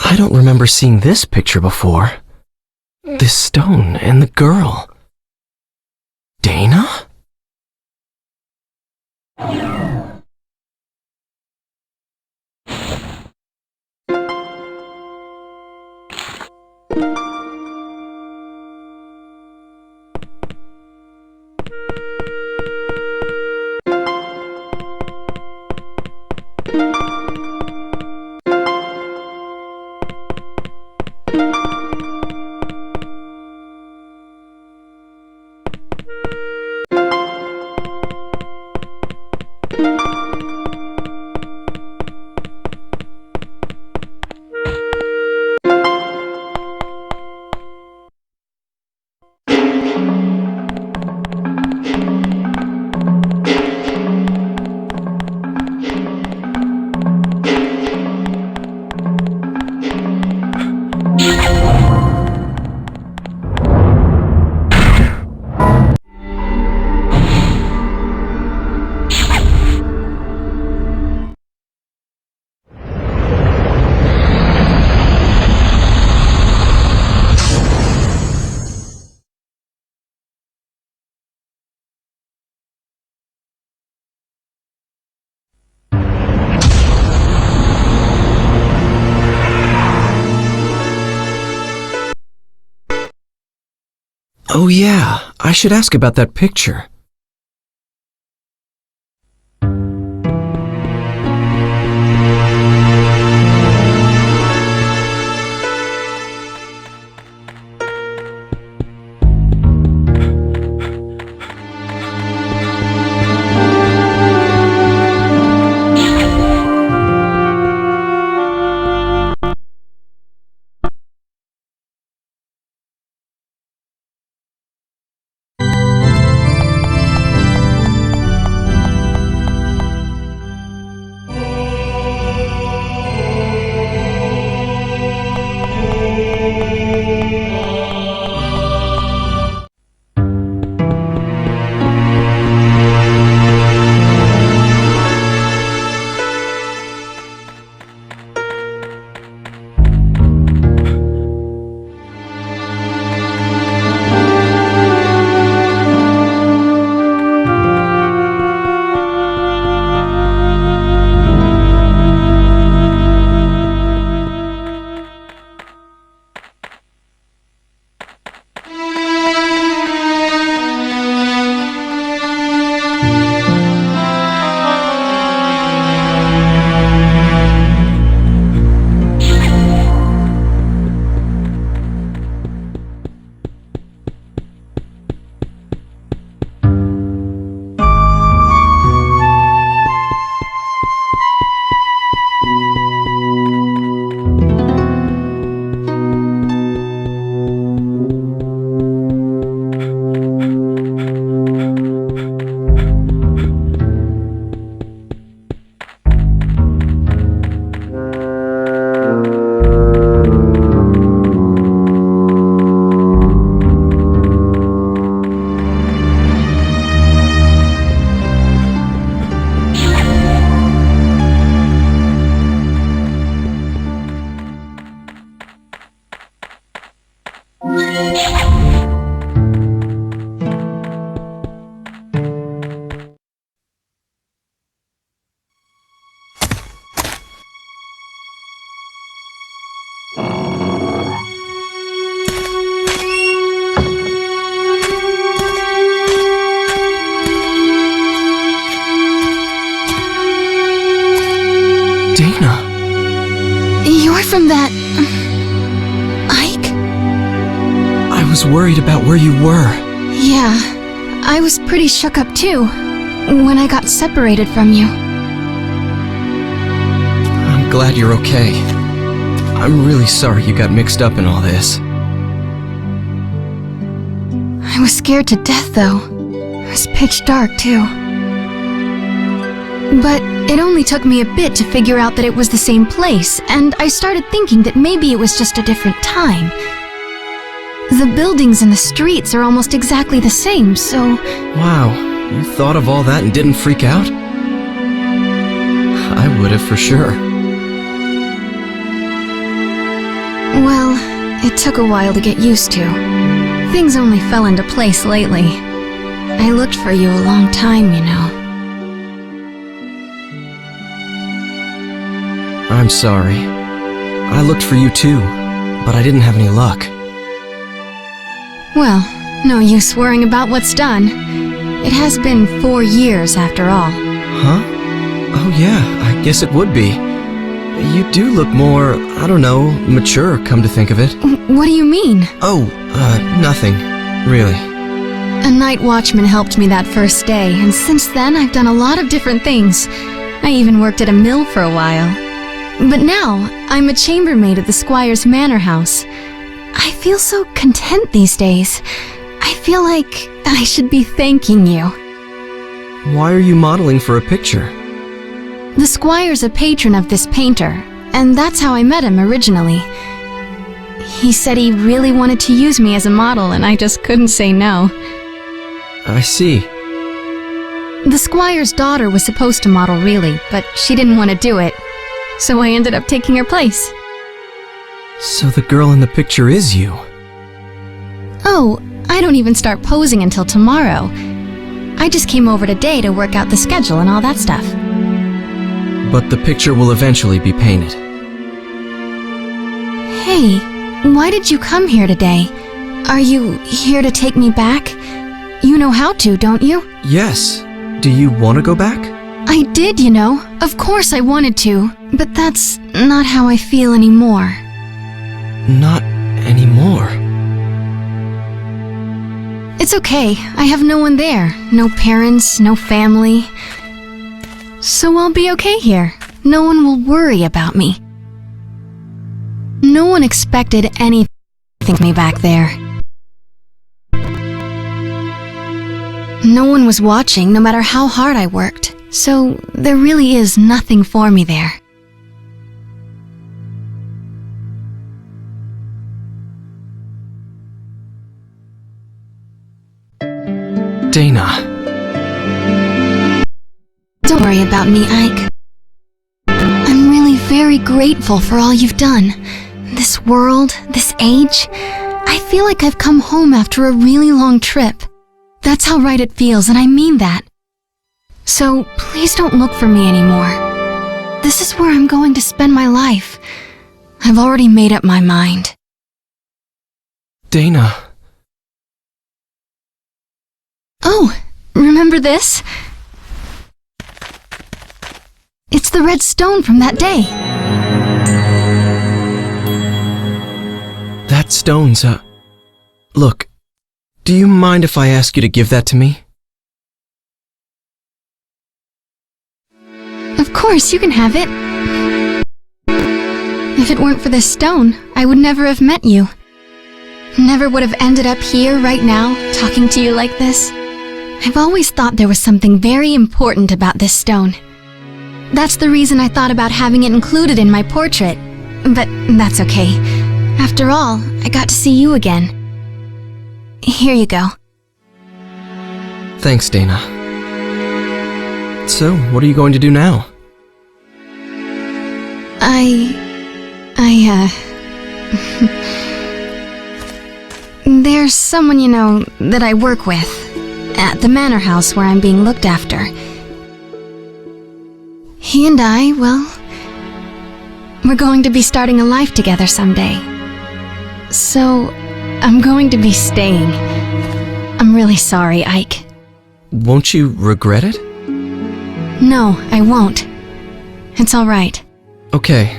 I don't remember seeing this picture before. This stone and the girl. Dana? Oh yeah, I should ask about that picture. Dana! You're from that... Ike? I was worried about where you were. Yeah, I was pretty shook up too, when I got separated from you. I'm glad you're okay. I'm really sorry you got mixed up in all this. I was scared to death though. It was pitch dark too. But it only took me a bit to figure out that it was the same place, and I started thinking that maybe it was just a different time. The buildings and the streets are almost exactly the same, so... Wow, you thought of all that and didn't freak out? I would have for sure. Well, it took a while to get used to. Things only fell into place lately. I looked for you a long time, you know. I'm sorry. I looked for you too, but I didn't have any luck. Well, no use worrying about what's done. It has been 4 years after all. Huh? Oh yeah, I guess it would be. You do look more, I don't know, mature, come to think of it. What do you mean? Oh, nothing. Really. A night watchman helped me that first day, and since then I've done a lot of different things. I even worked at a mill for a while. But now, I'm a chambermaid at the Squire's manor house. I feel so content these days. I feel like I should be thanking you. Why are you modeling for a picture? The Squire's a patron of this painter, and that's how I met him originally. He said he really wanted to use me as a model, and I just couldn't say no. I see. The Squire's daughter was supposed to model really, but she didn't want to do it, so I ended up taking her place. So the girl in the picture is you? Oh, I don't even start posing until tomorrow. I just came over today to work out the schedule and all that stuff. But the picture will eventually be painted. Hey, why did you come here today? Are you here to take me back? You know how to, don't you? Yes. Do you want to go back? I did, you know. Of course I wanted to. But that's not how I feel anymore. Not anymore. It's okay. I have no one there. No parents, no family. So I'll be okay here. No one will worry about me. No one expected anything of me back there. No one was watching, no matter how hard I worked. So there really is nothing for me there. Dana. Don't worry about me, Ike. I'm really very grateful for all you've done. This world, this age, I feel like I've come home after a really long trip. That's how right it feels, and I mean that. So please don't look for me anymore. This is where I'm going to spend my life. I've already made up my mind. Dana. Oh, remember this? It's the red stone from that day. That stone's Look, do you mind if I ask you to give that to me? Of course, you can have it. If it weren't for this stone, I would never have met you. Never would have ended up here right now, talking to you like this. I've always thought there was something very important about this stone. That's the reason I thought about having it included in my portrait. But that's okay. After all, I got to see you again. Here you go. Thanks, Dana. So, what are you going to do now? There's someone, you know, that I work with at the manor house where I'm being looked after. He and I, well, we're going to be starting a life together someday. So, I'm going to be staying. I'm really sorry, Ike. Won't you regret it? No, I won't. It's all right. Okay.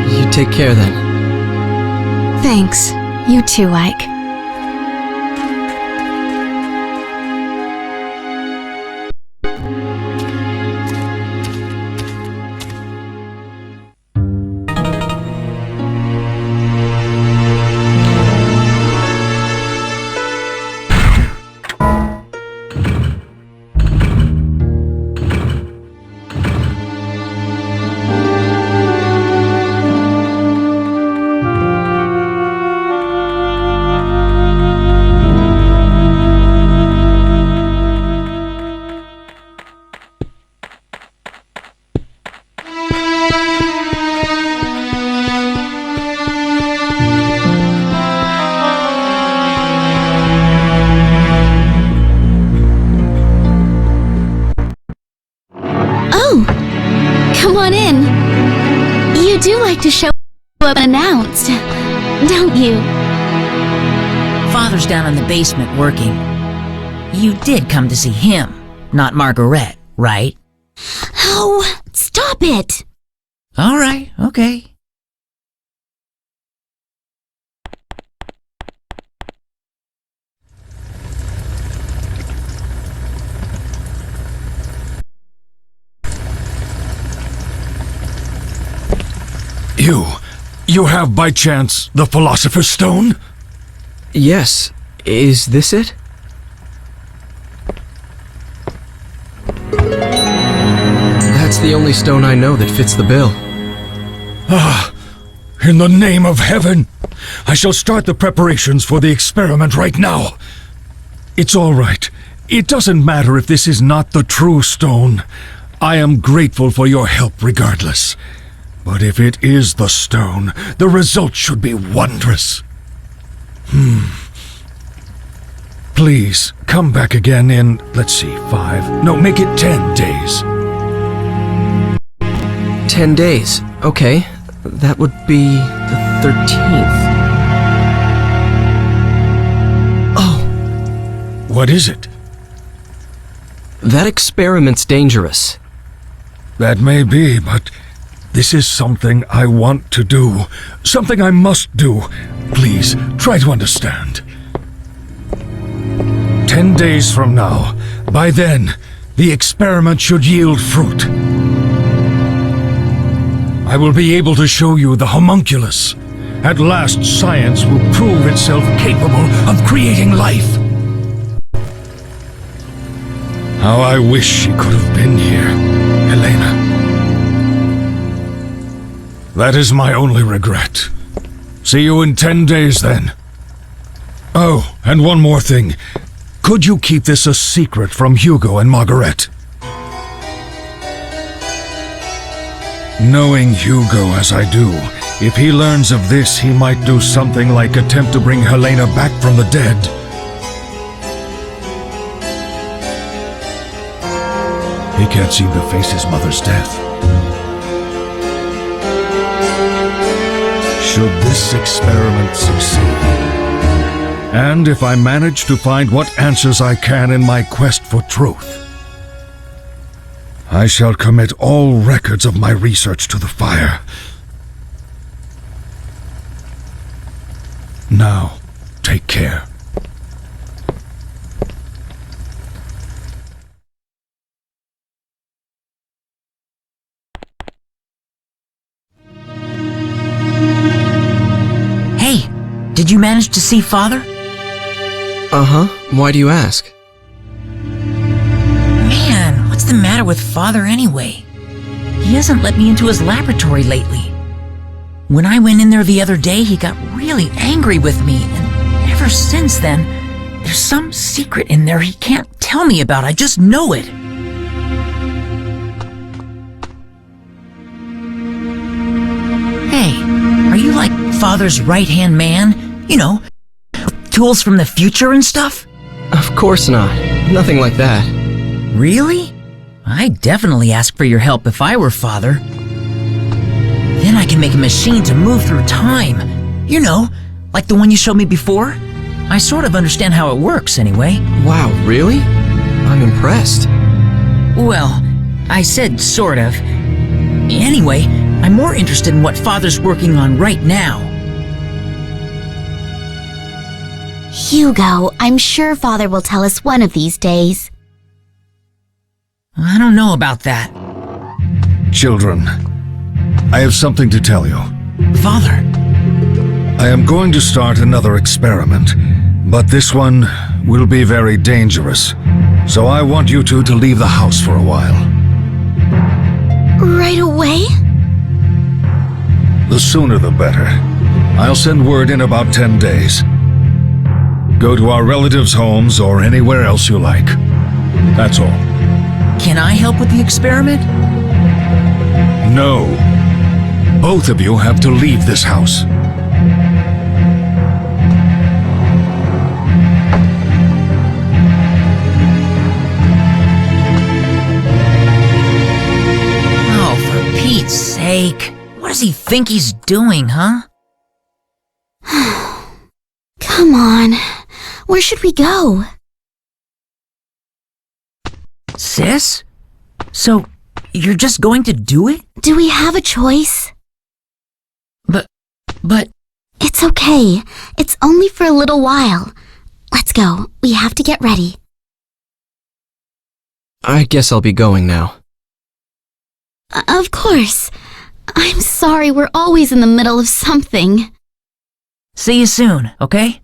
You take care then. Thanks. You too, Ike. You do like to show up unannounced, don't you? Father's down in the basement working. You did come to see him, not Margaret, right? Oh, stop it! All right, okay. You have by chance the Philosopher's Stone? Yes. Is this it? That's the only stone I know that fits the bill. In the name of heaven, I shall start the preparations for the experiment right now. It's all right. It doesn't matter if this is not the true stone. I am grateful for your help regardless. But if it is the stone, the result should be wondrous. Please, come back again in, let's see, 5. No, make it 10 days. 10 days. Okay. That would be the 13th. Oh. What is it? That experiment's dangerous. That may be, but this is something I want to do. Something I must do. Please, try to understand. 10 days from now, by then, the experiment should yield fruit. I will be able to show you the homunculus. At last, science will prove itself capable of creating life. How I wish she could have been here, Helena. That is my only regret. See you in 10 days, then. Oh, and one more thing. Could you keep this a secret from Hugo and Margaret? Knowing Hugo as I do, if he learns of this, he might do something like attempt to bring Helena back from the dead. He can't seem to face his mother's death. Should this experiment succeed, and if I manage to find what answers I can in my quest for truth, I shall commit all records of my research to the fire. Now, take care. Hey, did you manage to see Father? Uh-huh. Why do you ask? Man, what's the matter with Father anyway? He hasn't let me into his laboratory lately. When I went in there the other day, he got really angry with me, and ever since then, there's some secret in there he can't tell me about. I just know it. Hey, are you like Father's right-hand man? You know, tools from the future and stuff? Of course not. Nothing like that. Really? I'd definitely ask for your help if I were Father. Then I can make a machine to move through time. You know, like the one you showed me before. I sort of understand how it works anyway. Wow, really? I'm impressed. Well, I said sort of. Anyway, I'm more interested in what Father's working on right now. Hugo, I'm sure Father will tell us one of these days. I don't know about that. Children, I have something to tell you. Father. I am going to start another experiment, but this one will be very dangerous. So I want you two to leave the house for a while. Right away? The sooner the better. I'll send word in about 10 days. Go to our relatives' homes or anywhere else you like. That's all. Can I help with the experiment? No. Both of you have to leave this house. Oh, for Pete's sake. What does he think he's doing, huh? Come on. Where should we go? Sis? So, you're just going to do it? Do we have a choice? But... It's okay. It's only for a little while. Let's go. We have to get ready. I guess I'll be going now. Of course. I'm sorry we're always in the middle of something. See you soon, okay?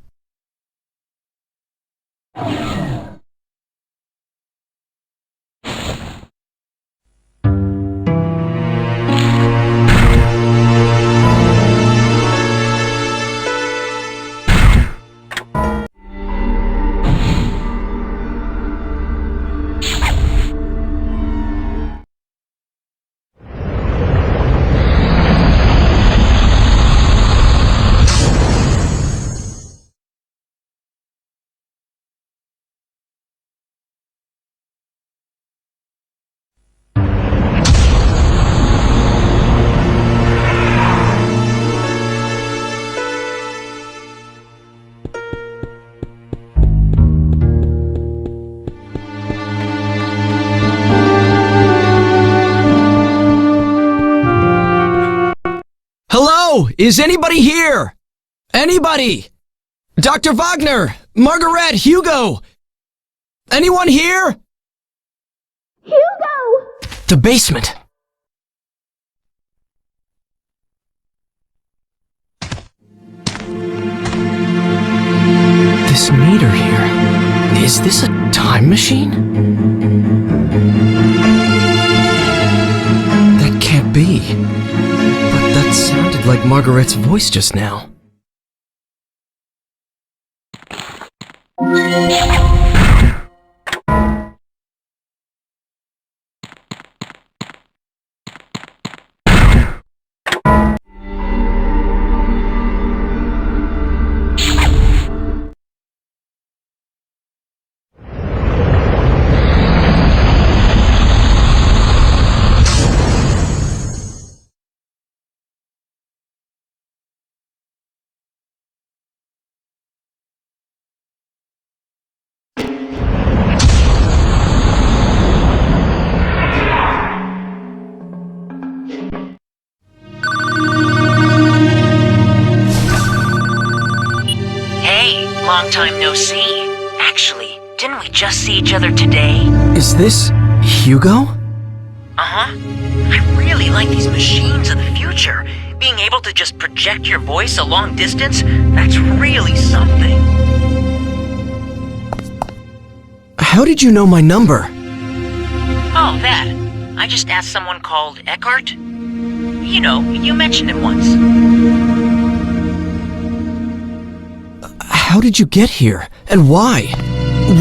Hello? Is anybody here? Anybody? Dr. Wagner, Margaret, Hugo. Anyone here? Hugo! The basement. This meter here. Is this a time machine? That can't be. But that sounded like Margaret's voice just now. Long time no see. Actually, didn't we just see each other today? Is this Hugo? Uh-huh. I really like these machines of the future. Being able to just project your voice a long distance, that's really something. How did you know my number? Oh, that. I just asked someone called Eckhart. You know, you mentioned him once. How did you get here? And why?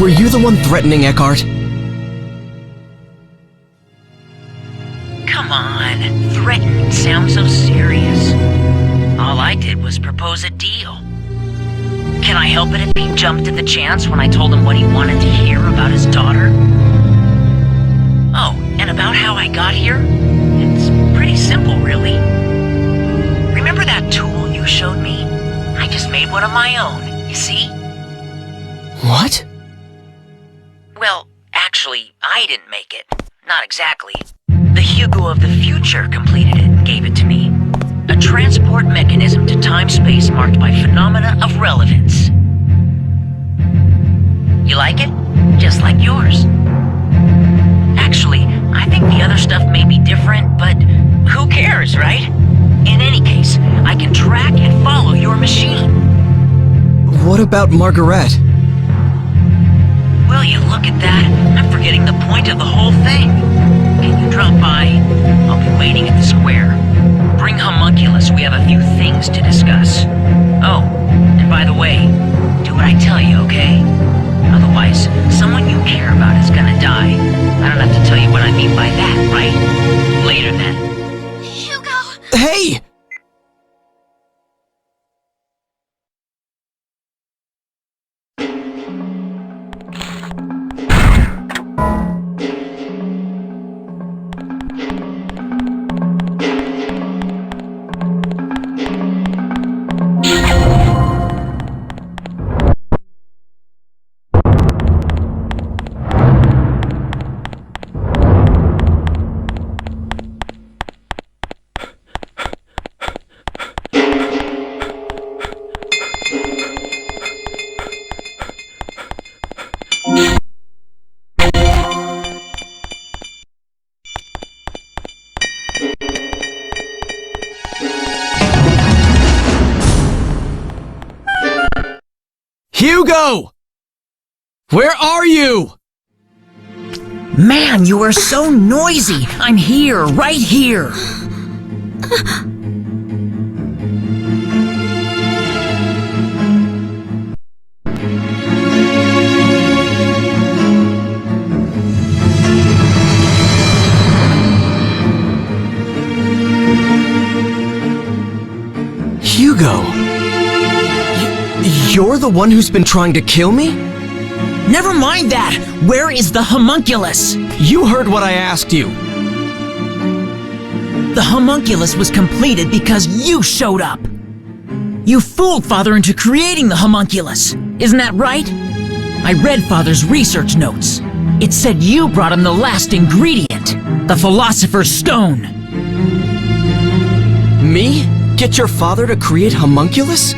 Were you the one threatening Eckhart? Come on, threaten sounds so serious. All I did was propose a deal. Can I help it if he jumped at the chance when I told him what he wanted to hear about his daughter? Oh, and about how I got here? It's pretty simple, really. Remember that tool you showed me? I just made one of my own, you see? What? Well, actually, I didn't make it. Not exactly. The Hugo of the future completed it and gave it to me. A transport mechanism to time-space marked by phenomena of relevance. You like it? Just like yours. Actually, I think the other stuff may be different, but who cares, right? In any case, I can track and follow your machine. What about Margaret? Will you look at that? I'm forgetting the point of the whole thing. Can you drop by? I'll be waiting at the square. Bring Homunculus, we have a few things to discuss. Oh, and by the way, do what I tell you, okay? Otherwise, someone you care about is gonna die. I don't have to tell you what I mean by that, right? Later then. Hugo! Hey! Hugo! Where are you? Man, you are so noisy! I'm here, right here! Hugo! You're the one who's been trying to kill me? Never mind that! Where is the homunculus? You heard what I asked you. The homunculus was completed because you showed up. You fooled Father into creating the homunculus. Isn't that right? I read Father's research notes. It said you brought him the last ingredient, the Philosopher's Stone. Me? Get your father to create homunculus?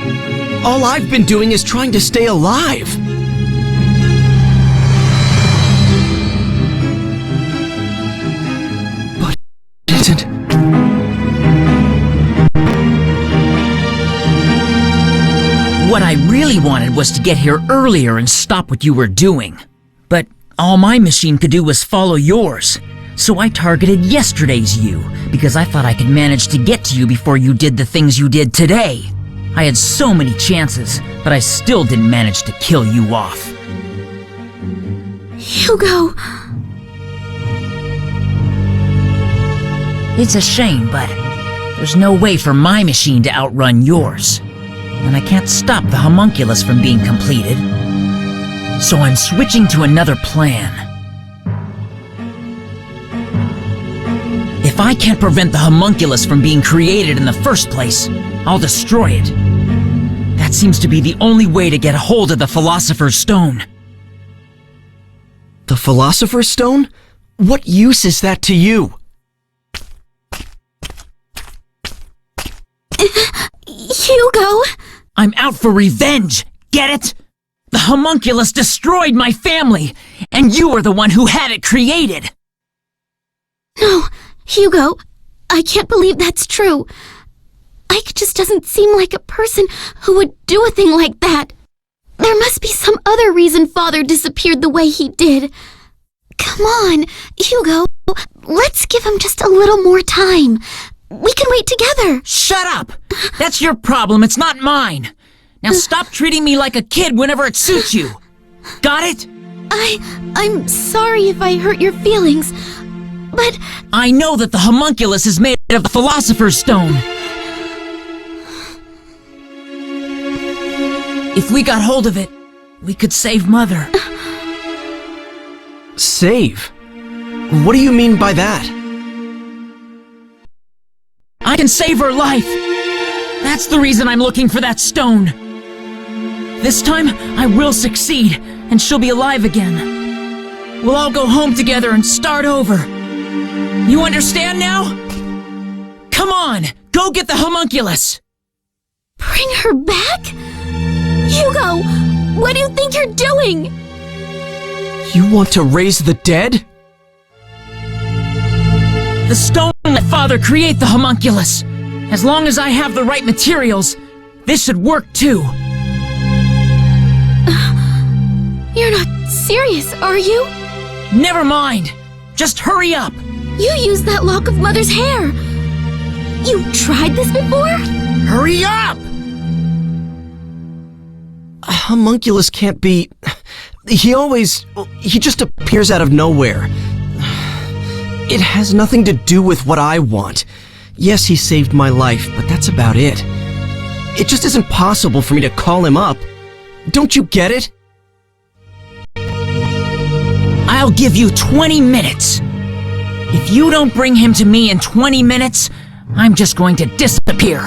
All I've been doing is trying to stay alive. But it isn't. What I really wanted was to get here earlier and stop what you were doing. But all my machine could do was follow yours. So I targeted yesterday's you, because I thought I could manage to get to you before you did the things you did today. I had so many chances, but I still didn't manage to kill you off. Hugo! It's a shame, but there's no way for my machine to outrun yours. And I can't stop the homunculus from being completed. So I'm switching to another plan. If I can't prevent the homunculus from being created in the first place, I'll destroy it. That seems to be the only way to get a hold of the Philosopher's Stone. The Philosopher's Stone? What use is that to you? Hugo! I'm out for revenge, get it? The homunculus destroyed my family, and you were the one who had it created. No, Hugo, I can't believe that's true. Ike just doesn't seem like a person who would do a thing like that. There must be some other reason Father disappeared the way he did. Come on, Hugo, let's give him just a little more time. We can wait together. Shut up! That's your problem, it's not mine. Now stop treating me like a kid whenever it suits you. Got it? I'm sorry if I hurt your feelings, but I know that the homunculus is made of the Philosopher's Stone. If we got hold of it, we could save Mother. Save? What do you mean by that? I can save her life! That's the reason I'm looking for that stone. This time, I will succeed, and she'll be alive again. We'll all go home together and start over. You understand now? Come on, go get the homunculus! bring her back? Hugo, what do you think you're doing? You want to raise the dead? The stone let Father create the homunculus. As long as I have the right materials, this should work too. You're not serious, are you? Never mind. Just hurry up. You used that lock of Mother's hair. You tried this before? Hurry up! A homunculus can't be... He just appears out of nowhere. It has nothing to do with what I want. Yes, he saved my life, but that's about it. It just isn't possible for me to call him up. Don't you get it? I'll give you 20 minutes. If you don't bring him to me in 20 minutes, I'm just going to disappear.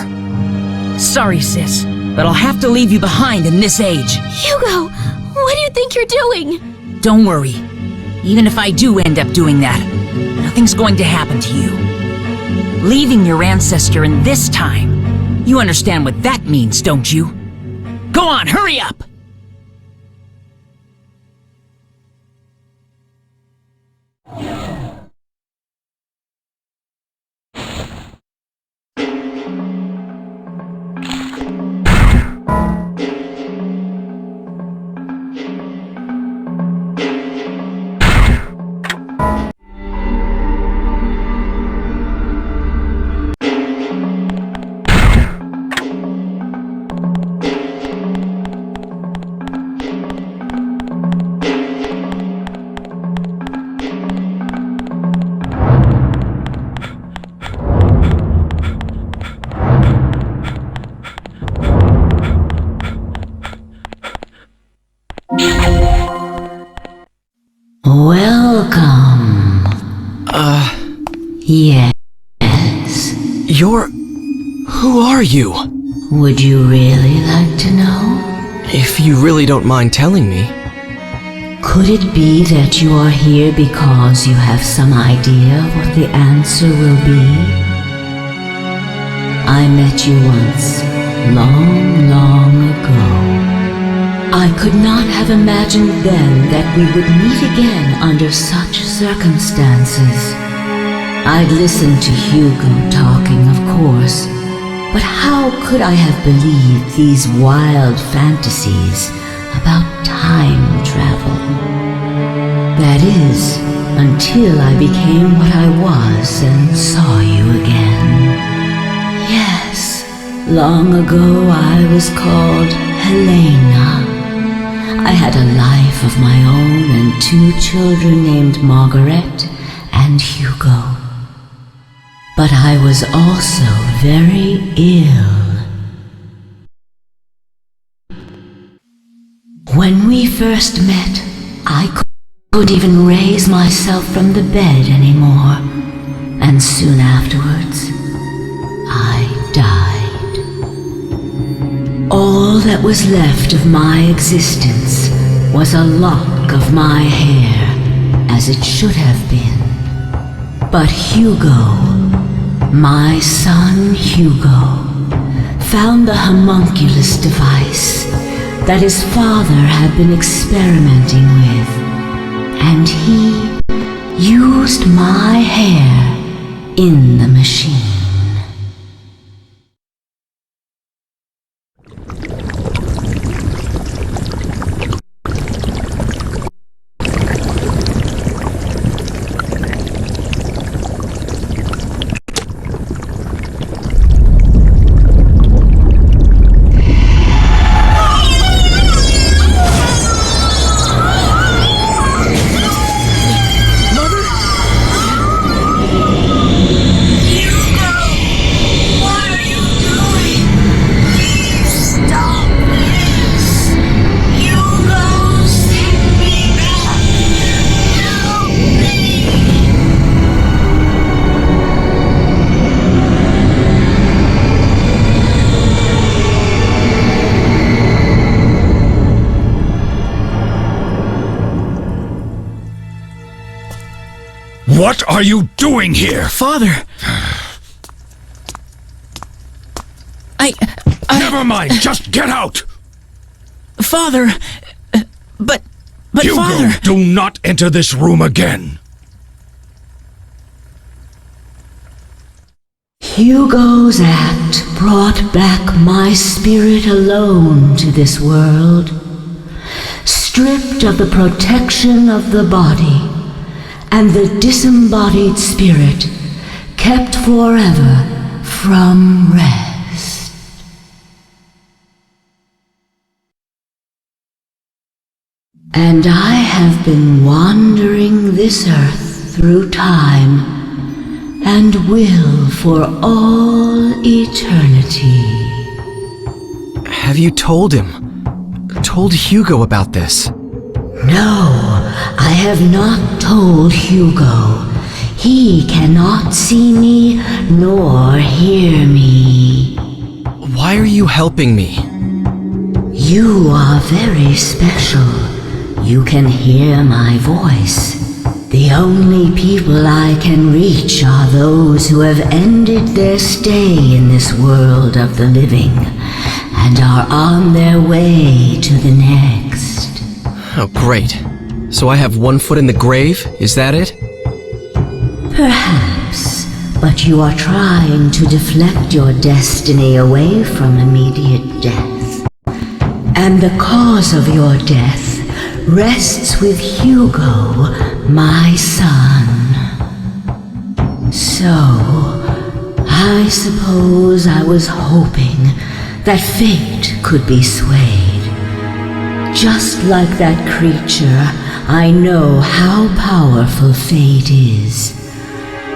Sorry, sis, but I'll have to leave you behind in this age. Hugo, what do you think you're doing? Don't worry. Even if I do end up doing that, nothing's going to happen to you. Leaving your ancestor in this time, you understand what that means, don't you? Go on, hurry up! Who are you? Would you really like to know? If you really don't mind telling me. Could it be that you are here because you have some idea what the answer will be? I met you once, long, long ago. I could not have imagined then that we would meet again under such circumstances. I'd listened to Hugo talking, of course, but how could I have believed these wild fantasies about time travel? That is, until I became what I was and saw you again. Yes, long ago I was called Helena. I had a life of my own and 2 children named Margaret and Hugo. But I was also very ill. When we first met, I couldn't even raise myself from the bed anymore, and soon afterwards, I died. All that was left of my existence was a lock of my hair, as it should have been. But Hugo, my son Hugo, found the homunculus device that his father had been experimenting with, and he used my hair in the machine. What are you doing here? Father! Never mind, just get out! Father, but Hugo, Father... do not enter this room again. Hugo's act brought back my spirit alone to this world, stripped of the protection of the body, and the disembodied spirit kept forever from rest. And I have been wandering this earth through time, and will for all eternity. Have you told Hugo about this? No, I have not told Hugo. He cannot see me nor hear me. Why are you helping me? You are very special. You can hear my voice. The only people I can reach are those who have ended their stay in this world of the living and are on their way to the next. Oh, great. So I have 1 foot in the grave, is that it? Perhaps, but you are trying to deflect your destiny away from immediate death. And the cause of your death rests with Hugo, my son. So, I suppose I was hoping that fate could be swayed. Just like that creature, I know how powerful fate is.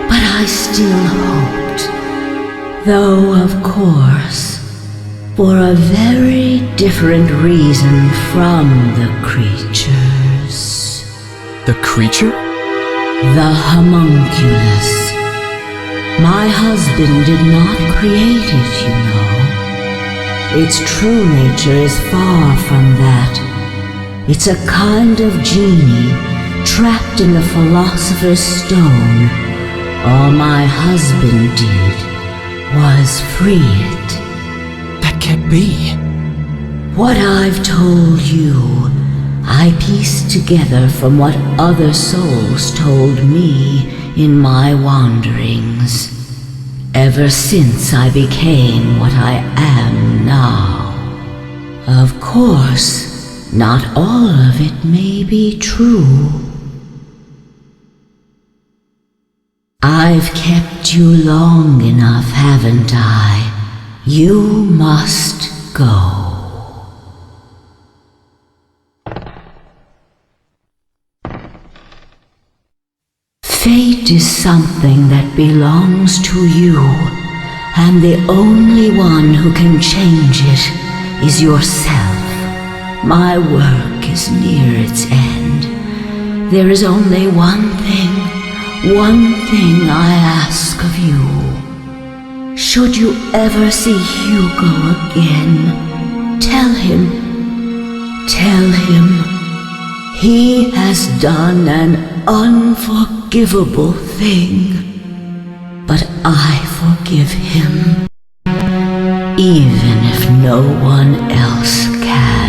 But I still hoped, though of course, for a very different reason from the creatures. The creature? The homunculus. My husband did not create it, you know. Its true nature is far from that. It's a kind of genie trapped in the Philosopher's Stone. All my husband did was free it. That can't be. What I've told you, I pieced together from what other souls told me in my wanderings, ever since I became what I am now. Of course, not all of it may be true. I've kept you long enough, haven't I? You must go. Fate is something that belongs to you, and the only one who can change it is yourself. My work is near its end. There is only one thing I ask of you. Should you ever see Hugo again, tell him he has done an unforgivable thing, but I forgive him, even if no one else can.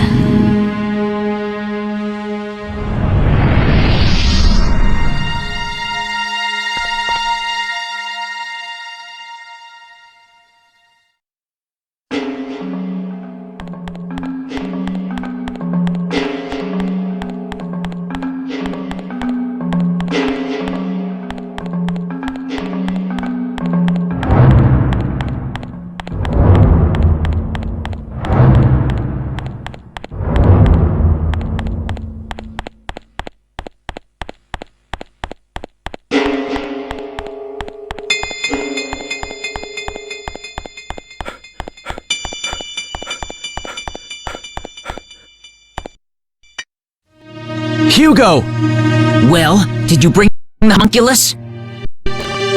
Hugo! Well, did you bring the homunculus?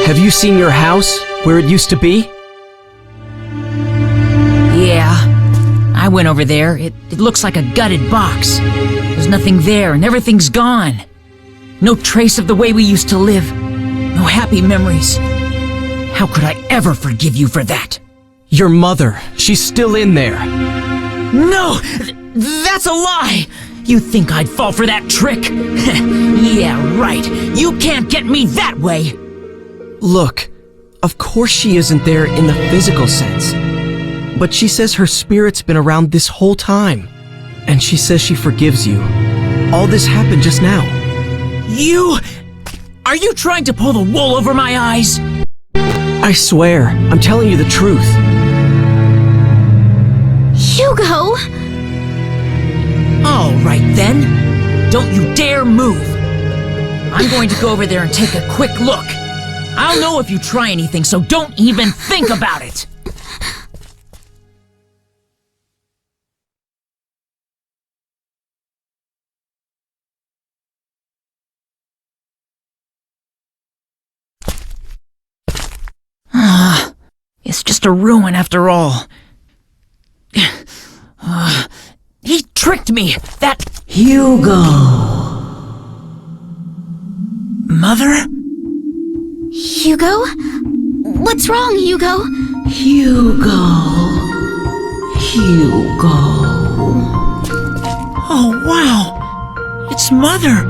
Have you seen your house, where it used to be? Yeah. I went over there. It looks like a gutted box. There's nothing there and everything's gone. No trace of the way we used to live. No happy memories. How could I ever forgive you for that? Your mother, she's still in there. No! That's a lie! You think I'd fall for that trick? Yeah, right. You can't get me that way! Look, of course she isn't there in the physical sense. But she says her spirit's been around this whole time. And she says she forgives you. All this happened just now. Are you trying to pull the wool over my eyes? I swear, I'm telling you the truth. Hugo! All right then. Don't you dare move. I'm going to go over there and take a quick look. I'll know if you try anything, so don't even think about it. It's just a ruin after all. He tricked me! That... Hugo! Mother? Hugo? What's wrong, Hugo? Hugo. Oh, wow! It's Mother!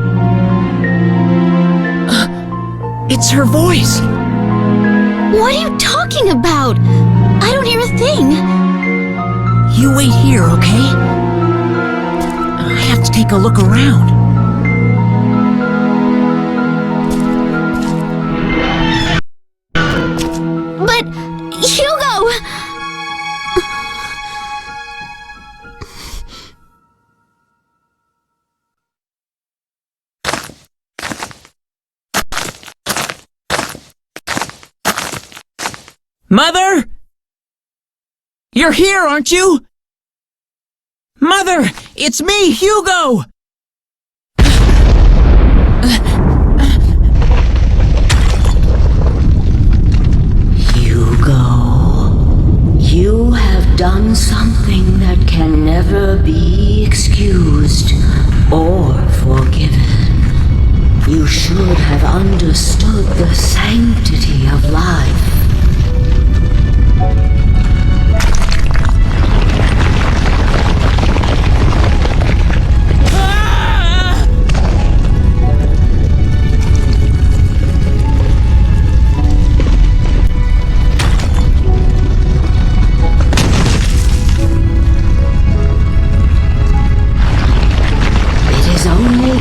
It's her voice! What are you talking about? I don't hear a thing. You wait here, okay? I have to take a look around. But, Hugo! Mother? You're here, aren't you? Mother, it's me, Hugo! done something that can never be excused or forgiven. You should have understood the sanctity of life.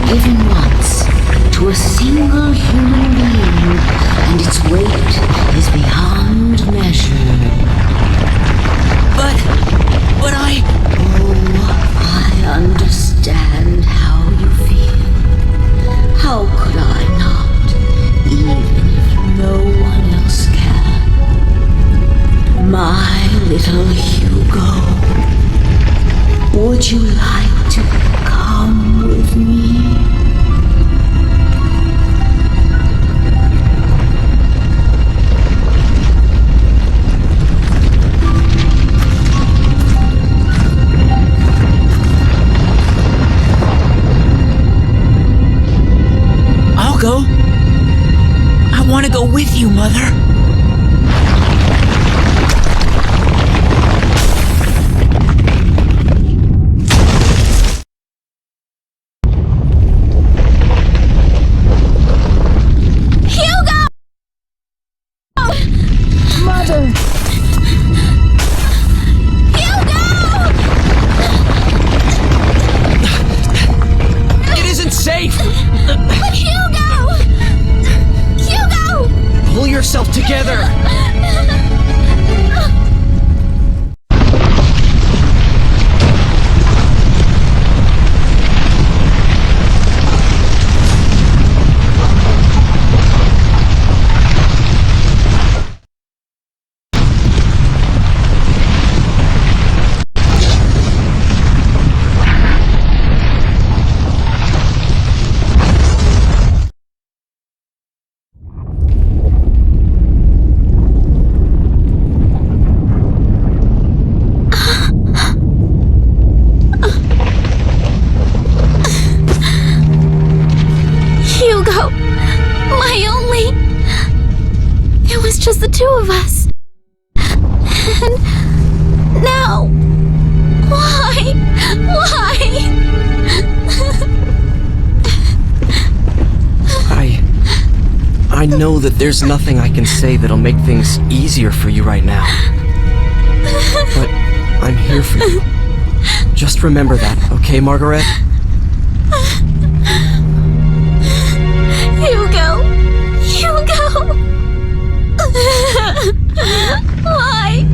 Given once to a single human being, and its weight is beyond measure. But I... Oh, I understand how you feel. How could I not, even if no one else can? My little Hugo, would you like to come with me? I'll go. I want to go with you, Mother. It isn't safe! Hugo! Hugo! Pull yourself together! Hugo, my only... It was just the two of us. And now... Why? I know that there's nothing I can say that'll make things easier for you right now. But I'm here for you. Just remember that, okay, Margaret? Hugo! Why?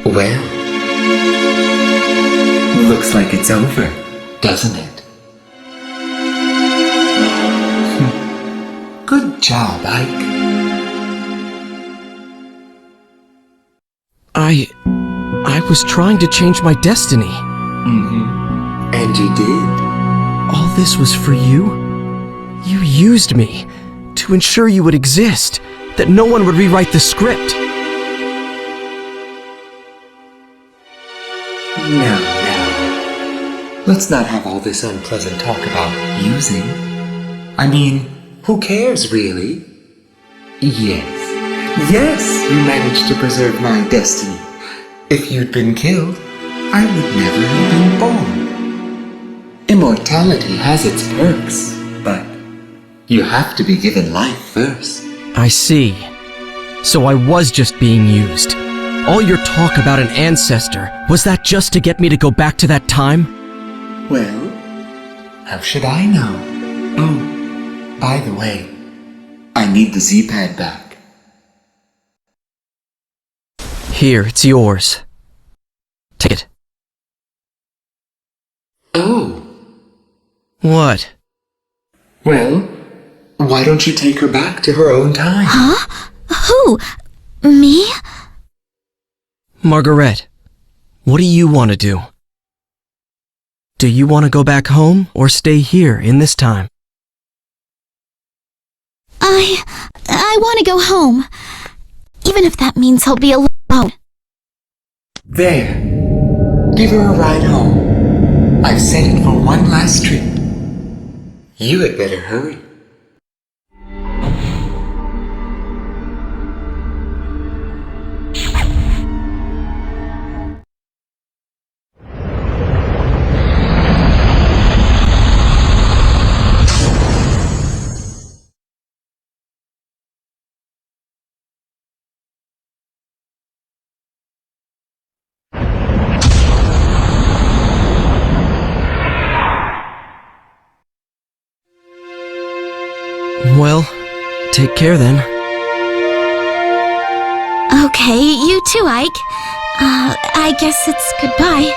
Well, looks like it's over, doesn't it? Good job, Ike. I was trying to change my destiny. And you did. All this was for you? You used me to ensure you would exist, that no one would rewrite the script. No. Let's not have all this unpleasant talk about using. I mean, who cares, really? Yes, you managed to preserve my destiny. If you'd been killed, I would never have been born. Immortality has its perks, but you have to be given life first. I see. So I was just being used. All your talk about an ancestor, was that just to get me to go back to that time? Well, how should I know? Oh, by the way, I need the Z-pad back. Here, it's yours. Take it. Oh. What? Well, why don't you take her back to her own time? Huh? Who? Me? Margaret, what do you want to do? Do you want to go back home or stay here in this time? I want to go home. Even if that means I'll be alone. There. Give her a ride home. I've set it for one last trip. You had better hurry. Well, take care then. Okay, you too, Ike. I guess it's goodbye.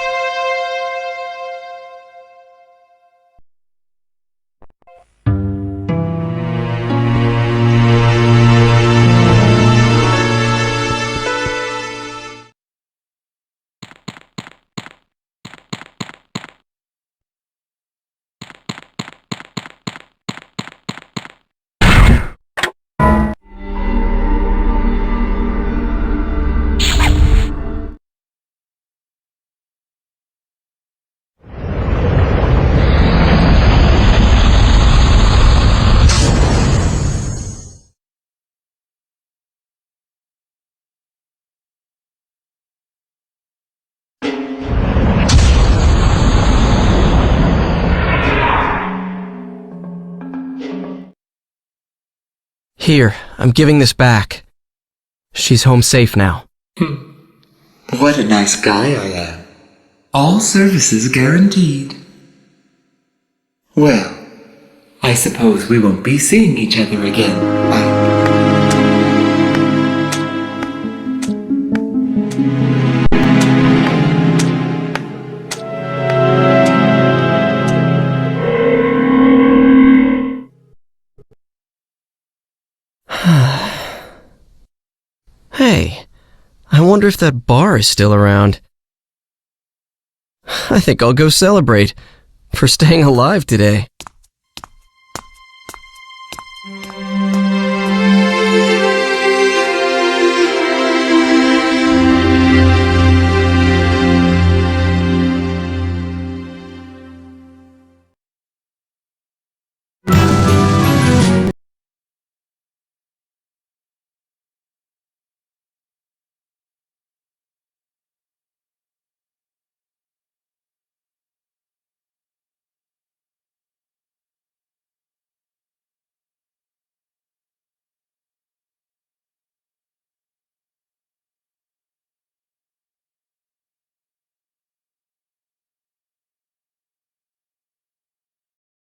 Here, I'm giving this back. She's home safe now. What a nice guy I am. All services guaranteed. Well, I suppose we won't be seeing each other again, Ike. Hey, I wonder if that bar is still around. I think I'll go celebrate for staying alive today.